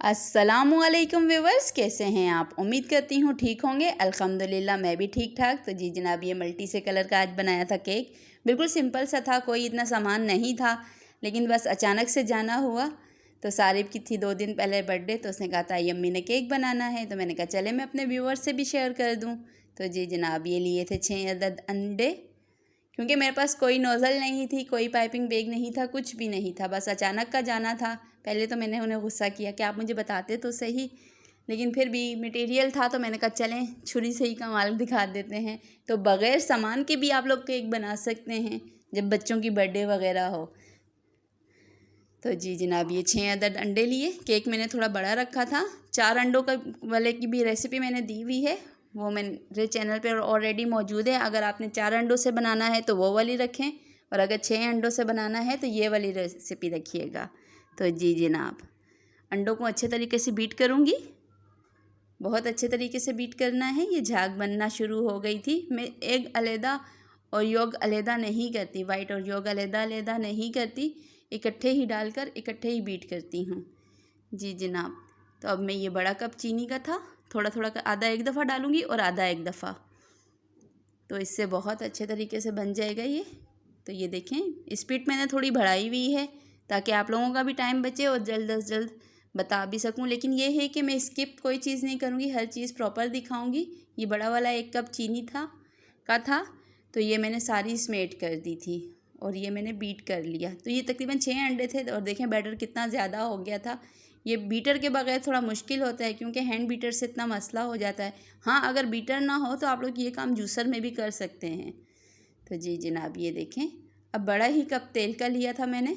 अस्सलामुअलैकुम व्यूवर्स, कैसे हैं आप। उम्मीद करती हूँ ठीक होंगे। अल्हम्दुलिल्लाह मैं भी ठीक ठाक। तो जी जनाब, ये मल्टी से कलर का आज बनाया था केक। बिल्कुल सिंपल सा था, कोई इतना सामान नहीं था, लेकिन बस अचानक से जाना हुआ। तो सारिब की थी 2 दिन पहले बर्थडे, तो उसने कहा था यम्मी ने केक बनाना है। तो मैंने कहा चले मैं अपने व्यूवर्स से भी शेयर कर दूँ। तो जी जनाब, ये लिए थे 6 अदद अंडे, क्योंकि मेरे पास कोई नोज़ल नहीं थी, कोई पाइपिंग बैग नहीं था, कुछ भी नहीं था, बस अचानक का जाना था। पहले तो मैंने उन्हें गुस्सा किया कि आप मुझे बताते तो सही, लेकिन फिर भी मटेरियल था तो मैंने कहा चलें छुरी से ही कमाल दिखा देते हैं। तो बग़ैर सामान के भी आप लोग केक बना सकते हैं जब बच्चों की बर्थडे वगैरह हो। तो जी जनाब, ये 6 अदद अंडे लिए। केक मैंने थोड़ा बड़ा रखा था। 4 अंडों का वाले की भी रेसिपी मैंने दी हुई है, वो मेरे चैनल पर ऑलरेडी मौजूद है। अगर आपने 4 अंडों से बनाना है तो वो वाली रखें, और अगर 6 अंडों से बनाना है तो ये वाली रेसिपी रखिएगा। तो जी जनाब, अंडों को अच्छे तरीके से बीट करूँगी, बहुत अच्छे तरीके से बीट करना है। ये झाग बनना शुरू हो गई थी। मैं एग अलहदा और योग अलहदा नहीं करती, वाइट और योग अलहदा अलहदा नहीं करती, इकट्ठे ही डालकर इकट्ठे ही बीट करती हूँ। जी जनाब, तो अब मैं ये बड़ा कप चीनी का था, थोड़ा थोड़ा कर आधा एक दफ़ा डालूँगी और आधा एक दफ़ा, तो इससे बहुत अच्छे तरीके से बन जाएगा ये। तो ये देखें, स्पीड मैंने थोड़ी बढ़ाई हुई है ताकि आप लोगों का भी टाइम बचे और जल्द अज जल्द बता भी सकूं। लेकिन ये है कि मैं स्किप कोई चीज़ नहीं करूँगी, हर चीज़ प्रॉपर दिखाऊंगी। ये बड़ा वाला 1 कप चीनी था, तो ये मैंने सारी इसमें ऐड कर दी थी और ये मैंने बीट कर लिया। तो ये तकरीबन 6 अंडे थे और देखें बैटर कितना ज़्यादा हो गया था। ये बीटर के बगैर थोड़ा मुश्किल होता है, क्योंकि हैंड बीटर से इतना मसला हो जाता है। हाँ, अगर बीटर ना हो तो आप लोग ये काम जूसर में भी कर सकते हैं। तो जी जनाब, ये देखें, अब बड़ा ही कप तेल का लिया था मैंने।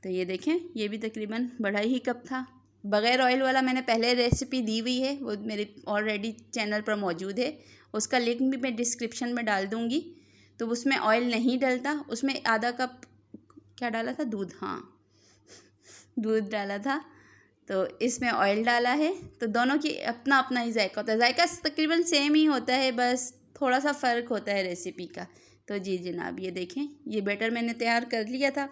तो ये देखें, ये भी तकरीबन बड़ा ही कप था। बग़ैर ऑयल वाला मैंने पहले रेसिपी दी हुई है, वो मेरे ऑलरेडी चैनल पर मौजूद है, उसका लिंक भी मैं डिस्क्रिप्शन में डाल दूँगी। तो उसमें ऑयल नहीं डलता, उसमें आधा कप क्या डाला था, दूध, हाँ दूध डाला था। तो इसमें ऑयल डाला है। तो दोनों की अपना अपना ही जायका होता है, जायका तकरीबन सेम ही होता है, बस थोड़ा सा फ़र्क होता है रेसिपी का। तो जी जनाब, ये देखें, ये बैटर मैंने तैयार कर लिया था।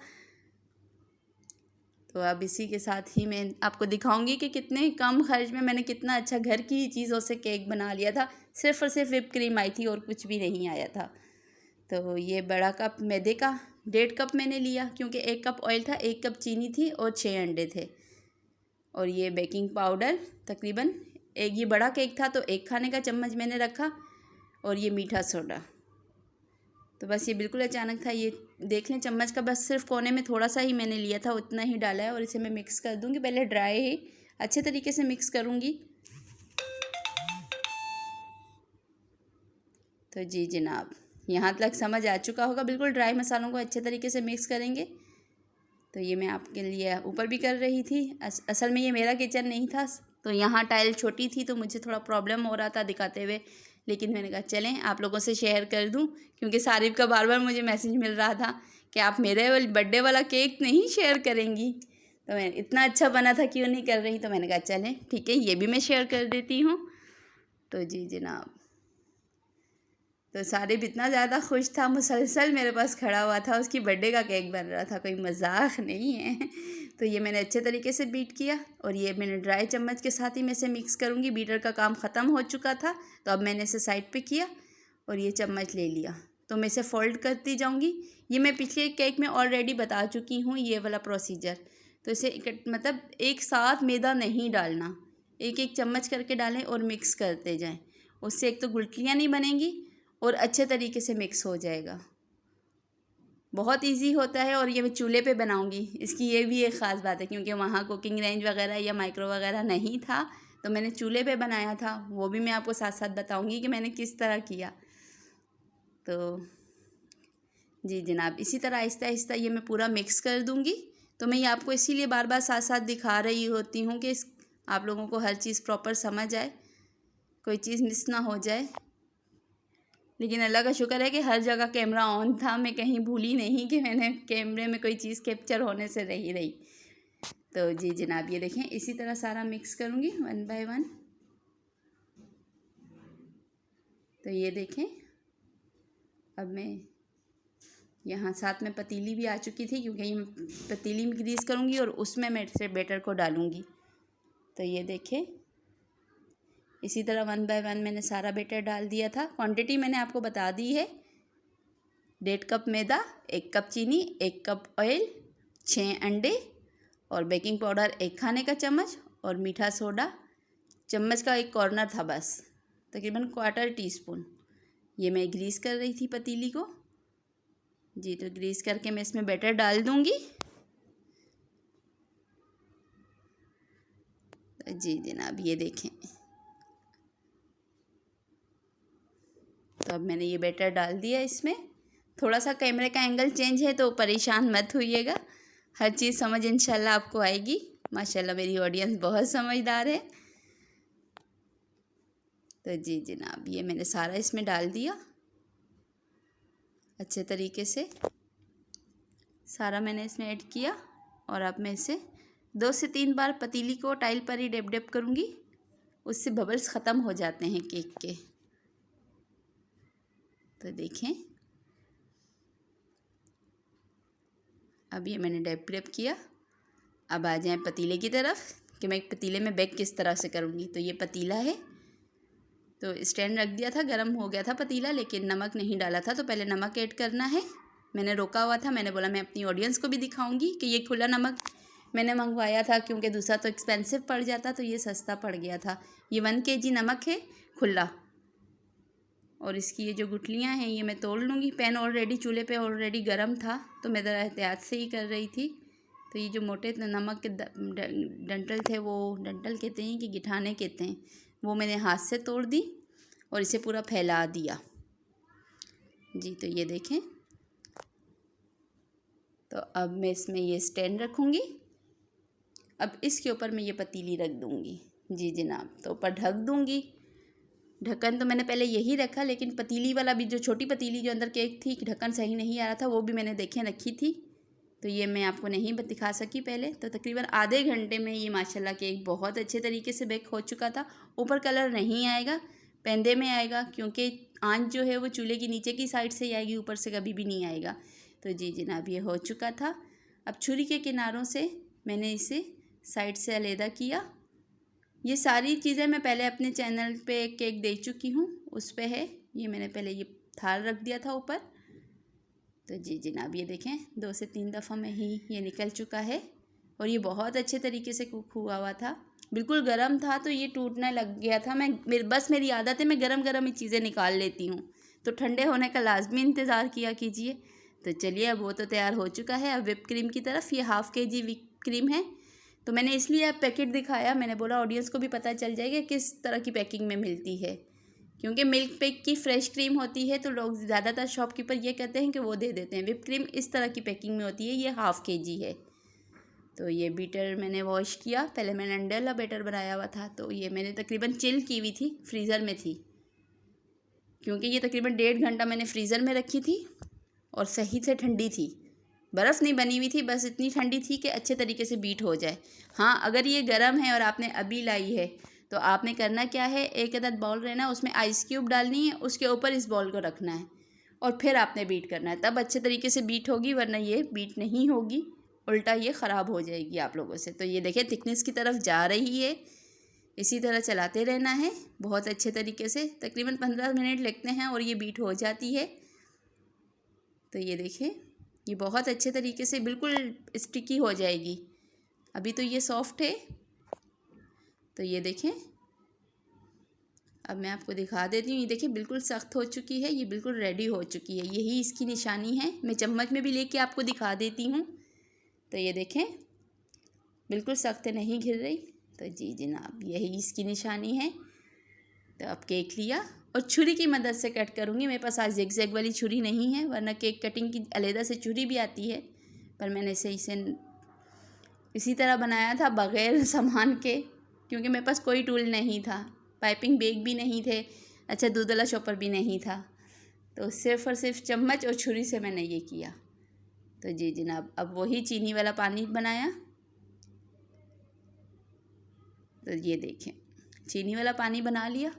तो अब इसी के साथ ही मैं आपको दिखाऊंगी कि कितने कम खर्च में मैंने कितना अच्छा घर की ही चीज़ों से केक बना लिया था। सिर्फ़ और सिर्फ व्हिप क्रीम आई थी और कुछ भी नहीं आया था। तो ये बड़ा कप मैदे का 1.5 कप मैंने लिया, क्योंकि 1 कप ऑयल था, 1 कप चीनी थी और 6 अंडे थे। और ये बेकिंग पाउडर तकरीबन ये बड़ा केक था तो 1 खाने का चम्मच मैंने रखा, और ये मीठा सोडा। तो बस ये बिल्कुल अचानक था, ये देख लें चम्मच का बस सिर्फ कोने में थोड़ा सा ही मैंने लिया था, उतना ही डाला है। और इसे मैं मिक्स कर दूँगी, पहले ड्राई ही अच्छे तरीके से मिक्स करूँगी। तो जी जनाब, यहाँ तक समझ आ चुका होगा, बिल्कुल ड्राई मसालों को अच्छे तरीके से मिक्स करेंगे। तो ये मैं आपके लिए ऊपर भी कर रही थी। असल में ये मेरा किचन नहीं था, तो यहाँ टाइल छोटी थी तो मुझे थोड़ा प्रॉब्लम हो रहा था दिखाते हुए, लेकिन मैंने कहा चलें आप लोगों से शेयर कर दूं, क्योंकि सारिब का बार बार मुझे मैसेज मिल रहा था कि आप मेरे बर्थडे वाला केक नहीं शेयर करेंगी। तो मैं इतना अच्छा बना था क्यों नहीं कर रही, तो मैंने कहा चलें ठीक है, ये भी मैं शेयर कर देती हूँ। तो जी जनाब, तो सारिब इतना ज़्यादा खुश था, मुसलसल मेरे पास खड़ा हुआ था, उसकी बर्थडे का केक बन रहा था, कोई मजाक नहीं है। तो ये मैंने अच्छे तरीके से बीट किया, और ये मैंने ड्राई चम्मच के साथ ही मैं इसे मिक्स करूँगी। बीटर का काम ख़त्म हो चुका था, तो अब मैंने इसे साइड पे किया और ये चम्मच ले लिया। तो मैं इसे फ़ोल्ड करती जाऊँगी। ये मैं पिछले केक में ऑलरेडी बता चुकी हूँ ये वाला प्रोसीजर। तो इसे मतलब एक साथ मैदा नहीं डालना, एक एक चम्मच करके डालें और मिक्स करते जाएँ। उससे एक तो गुठलियाँ नहीं बनेंगी और अच्छे तरीके से मिक्स हो जाएगा। बहुत इजी होता है, और ये मैं चूल्हे पे बनाऊंगी। इसकी ये भी एक ख़ास बात है, क्योंकि वहाँ कुकिंग रेंज वगैरह या माइक्रो वगैरह नहीं था, तो मैंने चूल्हे पे बनाया था। वो भी मैं आपको साथ साथ बताऊंगी कि मैंने किस तरह किया। तो जी जनाब, इसी तरह आहिस्ता आहिस्ता ये मैं पूरा मिक्स कर दूँगी। तो मैं ये आपको इसीलिए बार बार साथ साथ दिखा रही होती हूँ कि आप लोगों को हर चीज़ प्रॉपर समझ आए, कोई चीज़ मिस ना हो जाए। लेकिन अल्लाह का शुक्र है कि हर जगह कैमरा ऑन था, मैं कहीं भूली नहीं कि मैंने कैमरे में कोई चीज़ कैप्चर होने से रही। तो जी जनाब, ये देखें, इसी तरह सारा मिक्स करूँगी 1 बाय 1। तो ये देखें, अब मैं यहाँ साथ में पतीली भी आ चुकी थी, क्योंकि ये पतीली में ग्रीस करूँगी और उसमें मैं से बैटर को डालूँगी। तो ये देखें, इसी तरह 1 बाय 1 मैंने सारा बैटर डाल दिया था। क्वांटिटी मैंने आपको बता दी है। 1.5 कप मैदा, 1 कप चीनी, 1 कप ऑयल, 6 अंडे और बेकिंग पाउडर 1 खाने का चम्मच और मीठा सोडा चम्मच का 1 कॉर्नर था बस, तकरीबन 1/4 टीस्पून। ये मैं ग्रीस कर रही थी पतीली को जी। तो ग्रीस करके मैं इसमें बैटर डाल दूँगी जी जनाब। ये देखें, तो अब मैंने ये बैटर डाल दिया इसमें। थोड़ा सा कैमरे का एंगल चेंज है तो परेशान मत होइएगा, हर चीज़ समझ इंशाल्लाह आपको आएगी। माशाल्लाह मेरी ऑडियंस बहुत समझदार है। तो जी जनाब, ये मैंने सारा इसमें डाल दिया अच्छे तरीके से। सारा मैंने इसमें ऐड किया और अब मैं इसे 2 से 3 बार पतीली को टाइल पर ही डैप डैप करूँगी, उससे बबल्स ख़त्म हो जाते हैं केक के। तो देखें, अब ये मैंने डैप डैप किया। अब आ जाएं पतीले की तरफ कि मैं एक पतीले में बेक किस तरह से करूँगी। तो ये पतीला है, तो स्टैंड रख दिया था, गर्म हो गया था पतीला, लेकिन नमक नहीं डाला था। तो पहले नमक ऐड करना है। मैंने रोका हुआ था, मैंने बोला मैं अपनी ऑडियंस को भी दिखाऊंगी कि ये खुला नमक मैंने मंगवाया था, क्योंकि दूसरा तो एक्सपेंसिव पड़ जाता, तो ये सस्ता पड़ गया था। ये 1 kg नमक है खुला। और इसकी ये जो गुठलियाँ हैं ये मैं तोड़ लूँगी। पैन ऑलरेडी चूल्हे पे ऑलरेडी गर्म था, तो मैं ज़रा एहतियात से ही कर रही थी। तो ये जो मोटे नमक के डंठल थे, वो डंठल कहते हैं कि गिठाने कहते हैं, वो मैंने हाथ से तोड़ दी और इसे पूरा फैला दिया जी। तो ये देखें, तो अब मैं इसमें ये स्टैंड रखूँगी। अब इसके ऊपर मैं ये पतीली रख दूँगी जी जनाब। तो ऊपर ढक दूँगी। ढक्कन तो मैंने पहले यही रखा, लेकिन पतीली वाला भी, जो छोटी पतीली जो अंदर केक थी, ढक्कन सही नहीं आ रहा था, वो भी मैंने देखें रखी थी। तो ये मैं आपको नहीं दिखा सकी पहले। तो तकरीबन आधे घंटे में ये माशाल्लाह केक बहुत अच्छे तरीके से बेक हो चुका था। ऊपर कलर नहीं आएगा, पेंदे में आएगा, क्योंकि आंच जो है वो चूल्हे की नीचे की साइड से ही आएगी, ऊपर से कभी भी नहीं आएगा। तो जी जनाब, ये हो चुका था। अब छुरी के किनारों से मैंने इसे साइड से अलहदा किया। ये सारी चीज़ें मैं पहले अपने चैनल पे केक दे चुकी हूँ, उस पे है। ये मैंने पहले ये थाल रख दिया था ऊपर। तो जी जनाब, ये देखें 2 से 3 दफ़ा में ही ये निकल चुका है और ये बहुत अच्छे तरीके से कुक हुआ था। बिल्कुल गर्म था तो ये टूटने लग गया था। मेरी आदत है, मैं गरम गरम ही चीज़ें निकाल लेती हूँ, तो ठंडे होने का लाजमी इंतज़ार किया कीजिए। तो चलिए, अब वो तो तैयार हो चुका है। अब विप क्रीम की तरफ, ये 1/2 kg विप क्रीम है। तो मैंने इसलिए अब पैकेट दिखाया, मैंने बोला ऑडियंस को भी पता चल जाएगा किस तरह की पैकिंग में मिलती है, क्योंकि मिल्क पेक की फ़्रेश क्रीम होती है, तो लोग ज़्यादातर शॉपकीपर ये कहते हैं कि वो दे देते हैं। विप क्रीम इस तरह की पैकिंग में होती है। ये 1/2 kg है। तो ये बीटर मैंने वॉश किया, पहले मैंने अंडे वाला बैटर बनाया हुआ था, तो ये मैंने तकरीबन चिल की हुई थी, फ्रीज़र में थी, क्योंकि ये तकरीबन 1.5 घंटा मैंने फ्रीज़र में रखी थी और सही से ठंडी थी। बर्फ़ नहीं बनी हुई थी, बस इतनी ठंडी थी कि अच्छे तरीके से बीट हो जाए। हाँ, अगर ये गर्म है और आपने अभी लाई है, तो आपने करना क्या है, एक अदद बाउल रहना, उसमें आइस क्यूब डालनी है, उसके ऊपर इस बाउल को रखना है और फिर आपने बीट करना है, तब अच्छे तरीके से बीट होगी, वरना ये बीट नहीं होगी, उल्टा ये ख़राब हो जाएगी आप लोगों से। तो ये देखिए थिकनेस की तरफ जा रही है, इसी तरह चलाते रहना है बहुत अच्छे तरीके से। तकरीबन 15 मिनट लगते हैं और ये बीट हो जाती है। तो ये देखें, ये बहुत अच्छे तरीके से बिल्कुल स्टिकी हो जाएगी। अभी तो ये सॉफ्ट है। तो ये देखें, अब मैं आपको दिखा देती हूँ। ये देखिए बिल्कुल सख्त हो चुकी है, ये बिल्कुल रेडी हो चुकी है, यही इसकी निशानी है। मैं चम्मच में भी लेके आपको दिखा देती हूँ। तो ये देखें बिल्कुल सख्त नहीं घिर रही। तो जी जनाब, यही इसकी निशानी है। तो अब केक लिया और छुरी की मदद से कट करूँगी। मेरे पास आज ज़िगज़ैग वाली छुरी नहीं है, वरना केक कटिंग की अलहदा से छुरी भी आती है, पर मैंने इसे इसी तरह बनाया था बग़ैर सामान के, क्योंकि मेरे पास कोई टूल नहीं था, पाइपिंग बैग भी नहीं थे, अच्छा दूध वाला चॉपर भी नहीं था। तो सिर्फ़ और सिर्फ चम्मच और छुरी से मैंने ये किया। तो जी जनाब, अब वही चीनी वाला पानी बनाया। तो ये देखें, चीनी वाला पानी बना लिया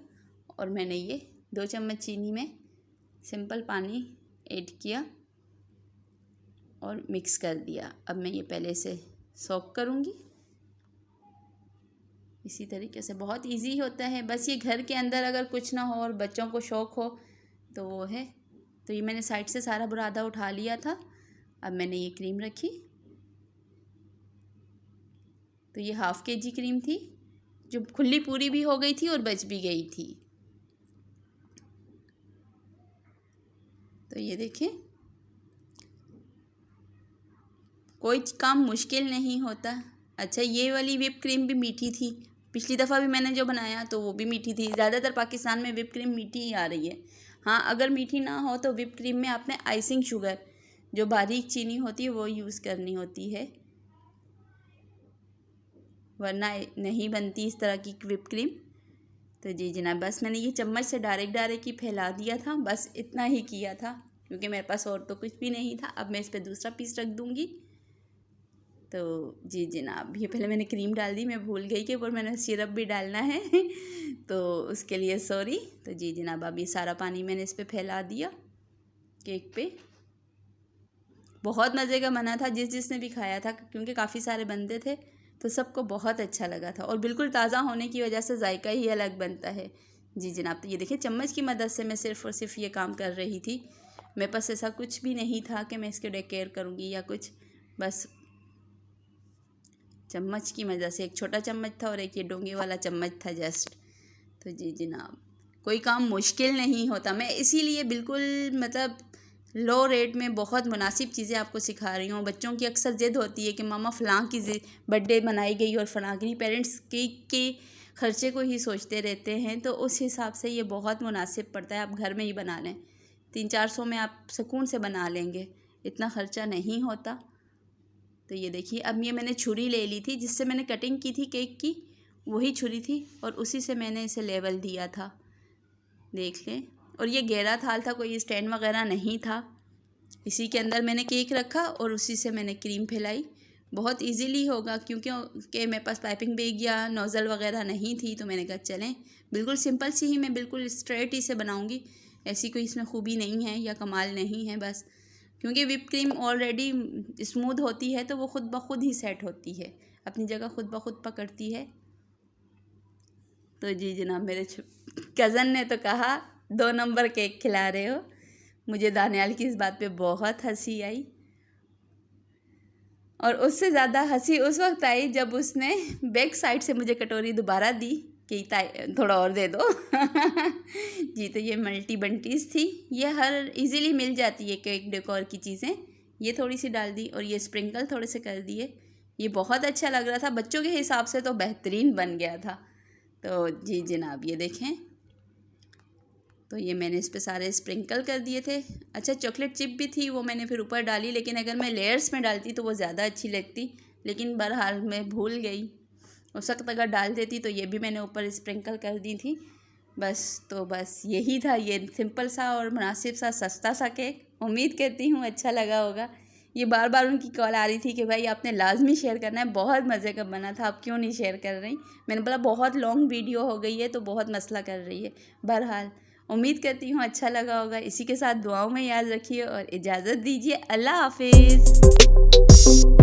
और मैंने ये 2 चम्मच चीनी में सिंपल पानी ऐड किया और मिक्स कर दिया। अब मैं ये पहले से सोक करूँगी। इसी तरीके से बहुत इजी होता है। बस ये घर के अंदर अगर कुछ ना हो और बच्चों को शौक़ हो तो वो है। तो ये मैंने साइड से सारा बुरादा उठा लिया था। अब मैंने ये क्रीम रखी, तो ये ½ kg क्रीम थी जो खुली पूरी भी हो गई थी और बच भी गई थी। तो ये देखें, कोई काम मुश्किल नहीं होता। अच्छा, ये वाली व्हिप क्रीम भी मीठी थी। पिछली दफ़ा भी मैंने जो बनाया तो वो भी मीठी थी। ज़्यादातर पाकिस्तान में व्हिप क्रीम मीठी ही आ रही है। हाँ, अगर मीठी ना हो तो व्हिप क्रीम में आपने आइसिंग शुगर, जो बारीक चीनी होती है, वो यूज़ करनी होती है, वरना नहीं बनती इस तरह की व्हिप क्रीम। तो जी जनाब, बस मैंने ये चम्मच से डायरेक्ट ही फैला दिया था। बस इतना ही किया था क्योंकि मेरे पास और तो कुछ भी नहीं था। अब मैं इस पर दूसरा पीस रख दूँगी। तो जी जनाब, ये पहले मैंने क्रीम डाल दी, मैं भूल गई कि और मैंने सिरप भी डालना है तो उसके लिए सॉरी। तो जी जनाब, अब ये सारा पानी मैंने इस पर फैला दिया केक पे। बहुत मज़े का बना था। जिसने भी खाया था, क्योंकि काफ़ी सारे बंदे थे, तो सबको बहुत अच्छा लगा था। और बिल्कुल ताज़ा होने की वजह से जायका ही अलग बनता है। जी जनाब, तो ये देखिए, चम्मच की मदद से मैं सिर्फ़ और सिर्फ ये काम कर रही थी। मेरे पास ऐसा कुछ भी नहीं था कि मैं इसके डेकोरेट करूँगी या कुछ, बस चम्मच की मदद से। एक छोटा चम्मच था और एक ये डोंगे वाला चम्मच था जस्ट। तो जी जनाब, कोई काम मुश्किल नहीं होता। मैं इसीलिए बिल्कुल मतलब लो रेट में बहुत मुनासिब चीज़ें आपको सिखा रही हूँ। बच्चों की अक्सर ज़िद होती है कि मामा फ़लाँ की बर्थडे मनाई गई और फ़लाँ की, पेरेंट्स के ख़र्चे को ही सोचते रहते हैं। तो उस हिसाब से ये बहुत मुनासिब पड़ता है। आप घर में ही बना लें, 300-400 में आप सुकून से बना लेंगे, इतना ख़र्चा नहीं होता। तो ये देखिए, अब ये मैंने छुरी ले ली थी जिससे मैंने कटिंग की थी केक की, वही छुरी थी और उसी से मैंने इसे लेवल दिया था, देख लें। और ये गहरा थाल था, कोई स्टैंड वगैरह नहीं था। इसी के अंदर मैंने केक रखा और उसी से मैंने क्रीम फैलाई। बहुत इजीली होगा क्योंकि मेरे पास पाइपिंग बैग या नोज़ल वगैरह नहीं थी। तो मैंने कहा चलें, बिल्कुल सिंपल सी ही, मैं बिल्कुल स्ट्रेट ही से बनाऊँगी। ऐसी कोई इसमें खूबी नहीं है या कमाल नहीं है, बस क्योंकि व्हिप क्रीम ऑलरेडी स्मूथ होती है तो वो खुद ब खुद ही सेट होती है, अपनी जगह खुद ब खुद पकड़ती है। तो जी जनाब, मेरे कज़न ने तो कहा 2 नंबर केक खिला रहे हो। मुझे दानियाल की इस बात पे बहुत हंसी आई, और उससे ज़्यादा हंसी उस वक्त आई जब उसने बैक साइड से मुझे कटोरी दोबारा दी कि थोड़ा और दे दो जी, तो ये मल्टी बंटीज़ थी। ये हर इजीली मिल जाती है केक डेकोर की चीज़ें। ये थोड़ी सी डाल दी और ये स्प्रिंकल थोड़े से कर दिए। ये बहुत अच्छा लग रहा था, बच्चों के हिसाब से तो बेहतरीन बन गया था। तो जी जनाब, ये देखें, तो ये मैंने इस पे सारे स्प्रिंकल कर दिए थे। अच्छा, चॉकलेट चिप भी थी, वो मैंने फिर ऊपर डाली, लेकिन अगर मैं लेयर्स में डालती तो वो ज़्यादा अच्छी लगती, लेकिन बहरहाल मैं भूल गई। उस वक्त अगर डाल देती तो ये भी मैंने ऊपर स्प्रिंकल कर दी थी। बस यही था, ये सिंपल सा और मुनासिब सा सस्ता सा केक। उम्मीद करती हूँ अच्छा लगा होगा। ये बार बार उनकी कॉल आ रही थी कि भाई आपने लाजमी शेयर करना है, बहुत मज़े का बना था, आप क्यों नहीं शेयर कर रही। मैंने बोला बहुत लॉन्ग वीडियो हो गई है तो बहुत मसला कर रही है। बहरहाल उम्मीद करती हूँ अच्छा लगा होगा। इसी के साथ दुआओं में याद रखिए और इजाज़त दीजिए। अल्लाह हाफिज़।